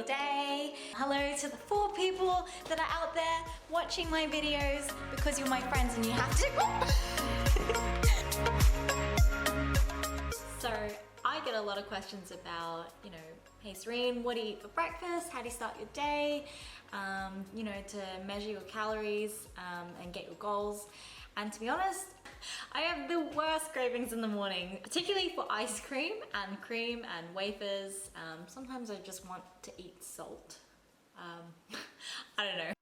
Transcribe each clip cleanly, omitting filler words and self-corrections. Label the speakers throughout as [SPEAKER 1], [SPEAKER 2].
[SPEAKER 1] day. Hello to the 4 people that are out there watching my videos because you're my friends and you have to. So I get a lot of questions about, hey Serene, what do you eat for breakfast? How do you start your day? To measure your calories and get your goals. And to be honest, I have the worst cravings in the morning, particularly for ice cream and wafers. Sometimes I just want to eat salt. I don't know.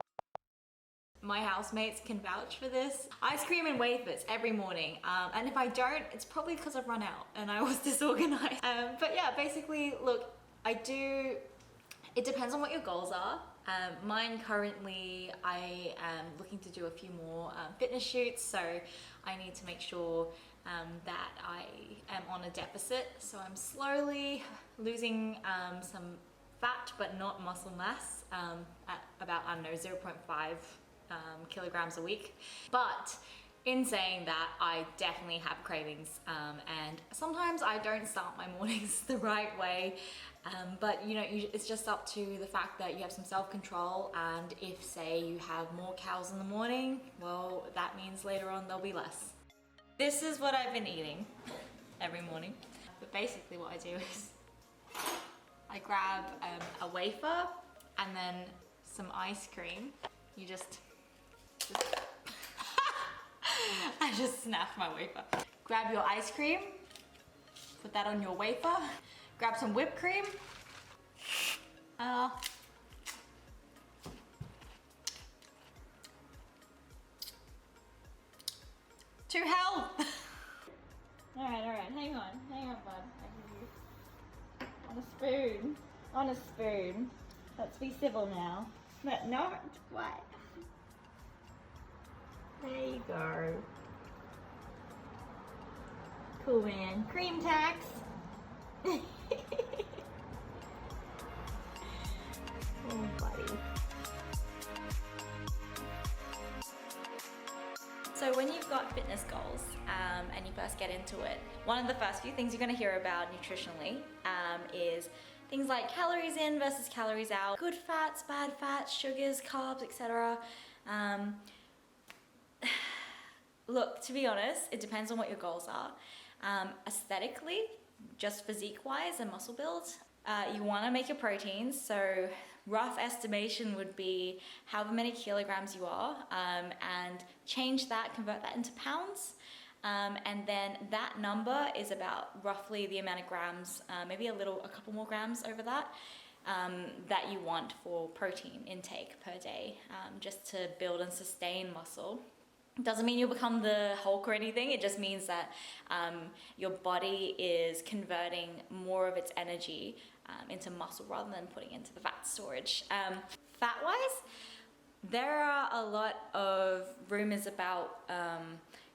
[SPEAKER 1] My housemates can vouch for this. Ice cream and wafers every morning. And if I don't, it's probably because I've run out and I was disorganized. But yeah, basically, look, it depends on what your goals are. Mine currently, I am looking to do a few more fitness shoots, so I need to make sure that I am on a deficit. So I'm slowly losing some fat, but not muscle mass, at about, 0.5 kilograms a week. But in saying that, I definitely have cravings, and sometimes I don't start my mornings the right way, but it's just up to the fact that you have some self-control, and if, say, you have more cows in the morning, well, that means later on there'll be less. This is what I've been eating every morning, but basically what I do is I grab a wafer and then some ice cream. You just I just snapped my wafer. Grab your ice cream, put that on your wafer, grab some whipped cream. To health! Alright, hang on, bud. I give you on a spoon. Let's be civil now. But no, what? There you go. Cool, man. Cream tax. Oh, buddy. So when you've got fitness goals and you first get into it, one of the first few things you're going to hear about nutritionally is things like calories in versus calories out, good fats, bad fats, sugars, carbs, etc. Look, to be honest, it depends on what your goals are. Aesthetically, just physique-wise and muscle build, you want to make your proteins, so rough estimation would be however many kilograms you are, and change that, convert that into pounds, and then that number is about roughly the amount of grams, maybe a couple more grams over that, that you want for protein intake per day, just to build and sustain muscle. Doesn't mean you'll become the Hulk or anything. It just means that your body is converting more of its energy into muscle rather than putting into the fat storage. Fat-wise, there are a lot of rumors about,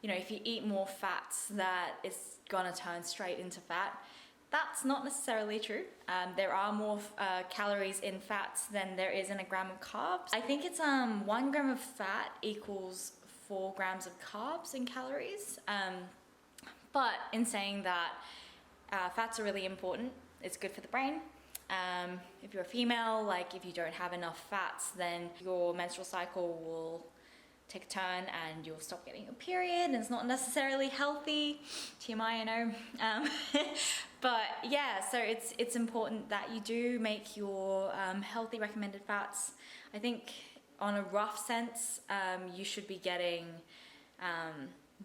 [SPEAKER 1] if you eat more fats that it's gonna turn straight into fat. That's not necessarily true. There are more calories in fats than there is in a gram of carbs. I think it's 1 gram of fat equals 4 grams of carbs in calories. But in saying that, fats are really important. It's good for the brain. If you're a female, like if you don't have enough fats, then your menstrual cycle will take a turn and you'll stop getting your period, and it's not necessarily healthy. TMI, I know. But yeah, so it's important that you do make your healthy recommended fats. I think on a rough sense, you should be getting,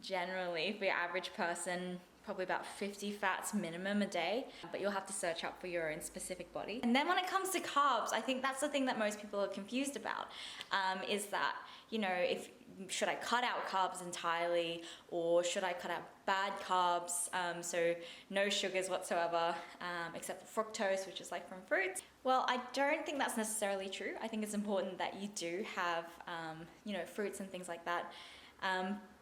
[SPEAKER 1] generally, for your average person, probably about 50 fats minimum a day, but you'll have to search up for your own specific body. And then when it comes to carbs, I think that's the thing that most people are confused about, is that, should I cut out carbs entirely, or should I cut out bad carbs, so no sugars whatsoever, except for fructose, which is like from fruits? Well, I don't think that's necessarily true. I think it's important that you do have, fruits and things like that.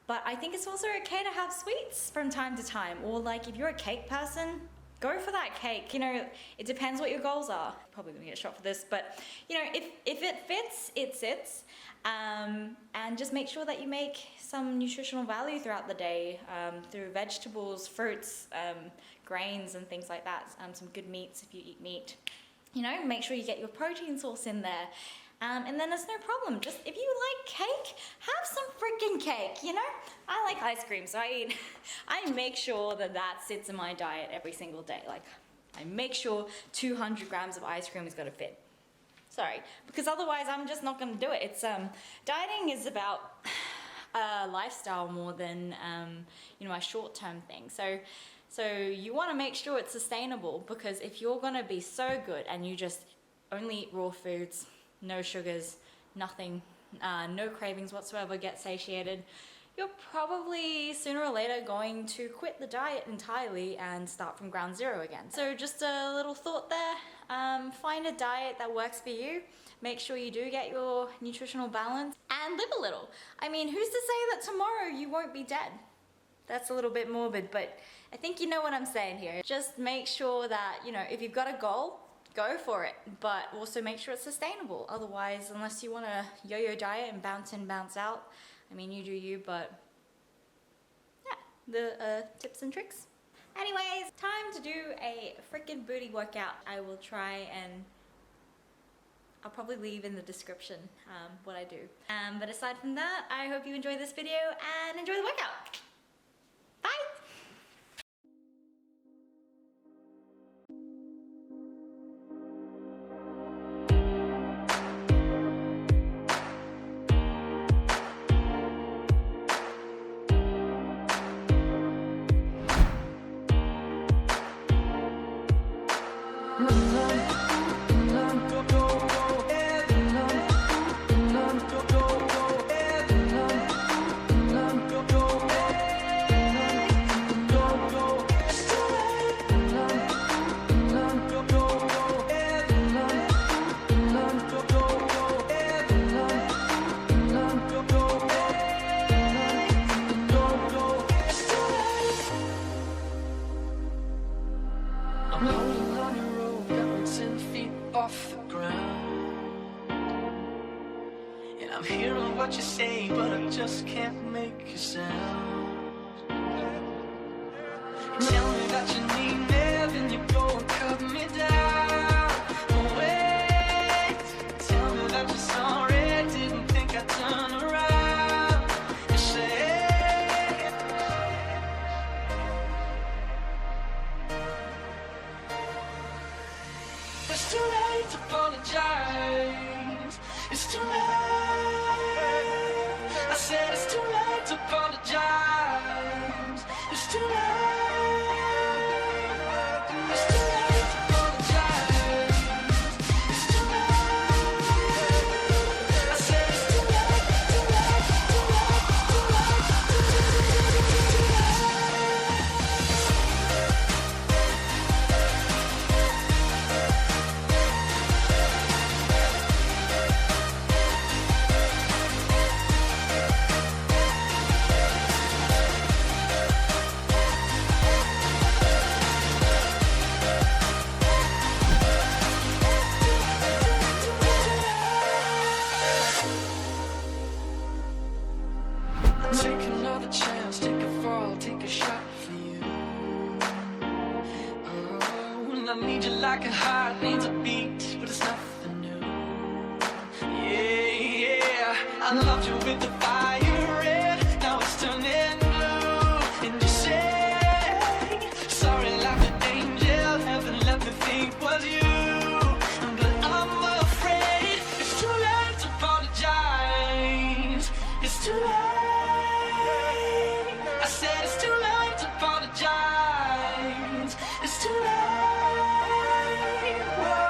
[SPEAKER 1] But I think it's also okay to have sweets from time to time, or like if you're a cake person, go for that cake. It depends what your goals are. Probably gonna get a shot for this, but if it fits, it sits. And just make sure that you make some nutritional value throughout the day, through vegetables, fruits, grains and things like that. Some good meats if you eat meat. you know, make sure you get your protein source in there. And then it's no problem. Just if you like cake, have some freaking cake, you know? I like ice cream, so I make sure that that sits in my diet every single day. Like, I make sure 200 grams of ice cream is gonna fit. Sorry, because otherwise I'm just not gonna do it. It's, dieting is about lifestyle more than, you know, a short-term thing. So you wanna make sure it's sustainable, because if you're gonna be so good and you just only eat raw foods, no sugars, nothing, no cravings whatsoever, get satiated, you're probably sooner or later going to quit the diet entirely and start from ground zero again. So just a little thought there, find a diet that works for you, make sure you do get your nutritional balance, and live a little. I mean, who's to say that tomorrow you won't be dead? That's a little bit morbid, but I think you know what I'm saying here. Just make sure that, you know, if you've got a goal, go for it, but also make sure it's sustainable. Otherwise, unless you want a yo-yo diet and bounce in, bounce out, I mean, you do you, but yeah, the tips and tricks. Anyways, time to do a freaking booty workout. I will try, and I'll probably leave in the description what I do. But aside from that, I hope you enjoy this video and enjoy the workout. Bye!
[SPEAKER 2] I'm hearing what you say, but I just can't make a sound. You tell me that you need me, then you go and cut me down. Oh wait, tell me that you're sorry, didn't think I'd turn around. You say it's too late to apologize. It's too late. I said it's too late to apologize. It's too late. It's too late to apologize. It's too late. I said it's too late, too late, too take another chance, take a fall, take a shot for you. Oh, and I need you like a heart needs a beat, but it's nothing new. Yeah, yeah, I loved you with the fire red, now it's turning blue. And you say, sorry like an angel, heaven let me think was you. But I'm afraid it's too late to apologize. It's too late. I said it's too late to apologize. It's too late. Whoa.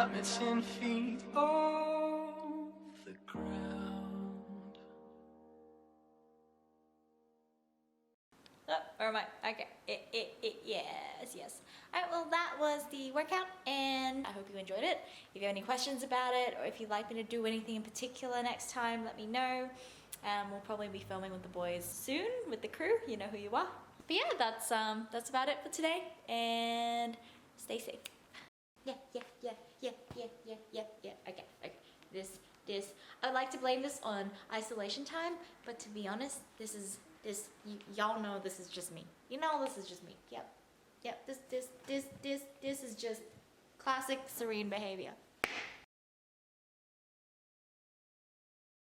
[SPEAKER 2] got me 10 feet off the ground.
[SPEAKER 1] Oh, or am I? Okay. Yes. Alright, well that was the workout and I hope you enjoyed it. If you have any questions about it or if you'd like me to do anything in particular next time, let me know. We'll probably be filming with the boys soon, with the crew, you know who you are. But yeah, that's about it for today and stay safe. Yeah. Okay. This. I'd like to blame this on isolation time, but to be honest, y'all know this is just me. You know this is just me. Yep. This is just classic Serene behavior.